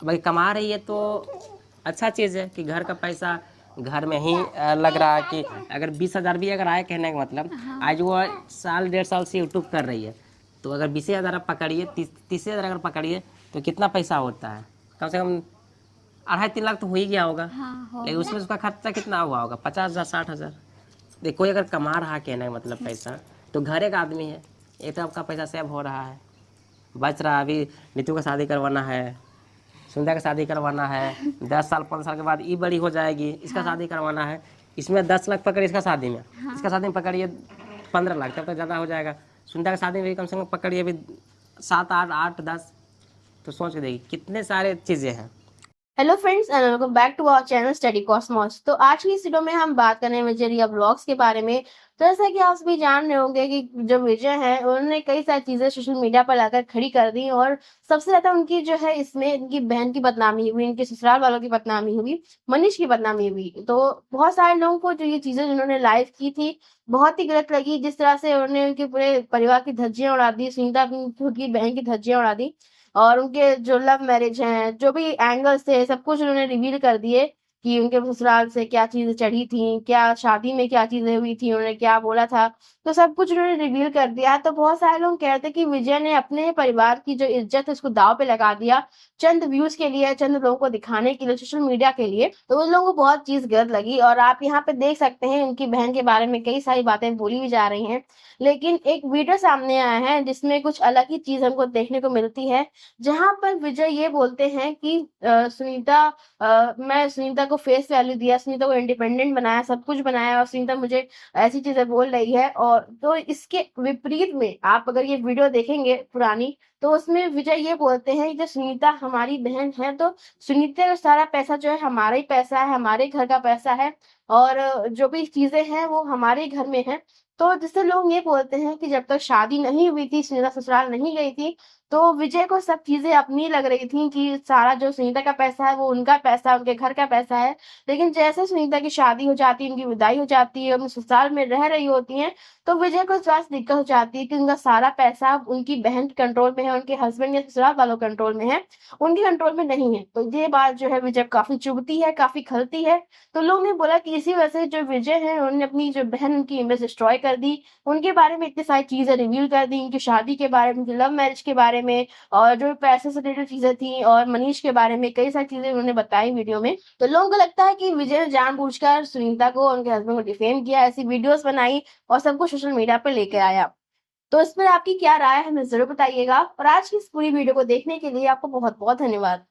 भाई कमा रही है तो अच्छा चीज़ है कि घर का पैसा घर में ही लग रहा है कि अगर 20,000 भी अगर आए, कहने का मतलब आज वो साल 1.5 साल से यूट्यूब कर रही है, तो अगर 20,000 आप पकड़िए, 30,000 अगर पकड़िए तो कितना पैसा होता है? कम से कम 2.5-3 लाख तो हो ही गया होगा। लेकिन उसमें उसका खर्चा कितना हुआ होगा? 50,000 60,000। देखो कोई अगर कमा रहा है, कहने का मतलब पैसा, तो घर एक आदमी है, एक तो आपका पैसा सेव हो रहा है, बच रहा है। अभी नीतू का शादी करवाना है, सुंदर का शादी करवाना है, 10 साल 15 साल के बाद ये बड़ी हो जाएगी, इसका शादी करवाना है, इसमें 10 लाख पकड़िए इसका शादी में, इसका शादी में पकड़िए 15 लाख, तब तक ज़्यादा हो जाएगा। सुंदर का शादी में भी कम से कम पकड़िए अभी 7 8 8 10, तो सोच के देखिए कितने सारे चीज़ें हैं। Hello friends and welcome back to our channel Study Cosmos. तो आज की इस वीडियो में हम बात करने विजय रिया ब्लॉग्स के बारे में। तो जैसा कि आप सभी जान रहे होंगे कि जो विजय है उन्होंने कई सारी चीजें सोशल मीडिया पर लाकर खड़ी कर दी, और सबसे ज्यादा उनकी जो है इसमें इनकी बहन की बदनामी हुई, इनके ससुराल वालों की बदनामी हुई, मनीष की बदनामी हुई। तो बहुत सारे लोगों को जो ये चीजें जिन्होंने लाइव की थी बहुत ही गलत लगी, जिस तरह से उन्होंने उनके पूरे परिवार की धज्जियां उड़ा दी, सुनीता अपनी खुद की बहन की धज्जियां उड़ा दी, और उनके जो लव मैरिज हैं, जो भी एंगल्स थे, सब कुछ उन्होंने रिवील कर दिए कि उनके ससुराल से क्या चीजें चढ़ी थी, क्या शादी में क्या चीजें हुई थी, उन्होंने क्या बोला था, तो सब कुछ उन्होंने रिवील कर दिया। तो बहुत सारे लोग कहते हैं कि विजय ने अपने परिवार की जो इज्जत है उसको दाव पे लगा दिया, चंद व्यूज के लिए, चंद लोगों को दिखाने के लिए, सोशल मीडिया के लिए। तो उन लोगों को बहुत चीज गलत लगी, और आप यहाँ पे देख सकते हैं उनकी बहन के बारे में कई सारी बातें बोली भी जा रही हैं। लेकिन एक वीडियो सामने आया है जिसमें कुछ अलग ही चीज हमको देखने को मिलती है, जहां पर विजय ये बोलते हैं कि मैं सुनीता को फेस वैल्यू दिया, सुनीता को इंडिपेंडेंट बनाया, सब कुछ बनाया, और सुनीता मुझे ऐसी चीजें बोल रही है। और तो इसके विपरीत में आप अगर ये वीडियो देखेंगे पुरानी, तो उसमें विजय ये बोलते हैं कि जो सुनीता हमारी बहन है, तो सुनीता का सारा पैसा जो है हमारा ही पैसा है, हमारे घर का पैसा है, और जो भी चीजें हैं वो हमारे घर में है। तो जिससे लोग ये बोलते हैं कि जब तक शादी नहीं हुई थी, सुनीता ससुराल नहीं गई थी, तो विजय को सब चीजें अपनी लग रही थी कि सारा जो सुनीता का पैसा है वो उनका पैसा, उनके घर का पैसा है। लेकिन जैसे सुनीता की शादी हो जाती है, उनकी विदाई हो जाती है, उन ससुराल में रह रही होती हैं, तो विजय को स्वास्थ्य दिक्कत हो जाती है कि उनका सारा पैसा उनकी बहन के कंट्रोल में है, उनके हस्बैंड या ससुराल वालों कंट्रोल में है, उनके कंट्रोल में नहीं है। तो ये बात जो है विजय काफी चुभती है, काफी खलती है। तो लोग ने बोला कि इसी वजह से जो विजय है उन्होंने अपनी जो बहन, उनकी इमेज डिस्ट्रॉय कर दी, उनके बारे में इतनी सारी चीजें रिवील कर दी, उनकी शादी के बारे में, उनकी लव मैरिज के बारे में, और जो पैसे से रिलेटेड चीजें थी, और मनीष के बारे में कई सारी चीजें उन्होंने बताई वीडियो में। तो लोगों को लगता है कि विजय ने जानबूझकर सुनीता को और उनके हस्बैंड को डिफेम किया, ऐसी वीडियोस बनाई और सबको सोशल मीडिया पर लेकर आया। तो इस पर आपकी क्या राय है हमें जरूर बताइएगा, और आज की इस पूरी वीडियो को देखने के लिए आपको बहुत बहुत धन्यवाद।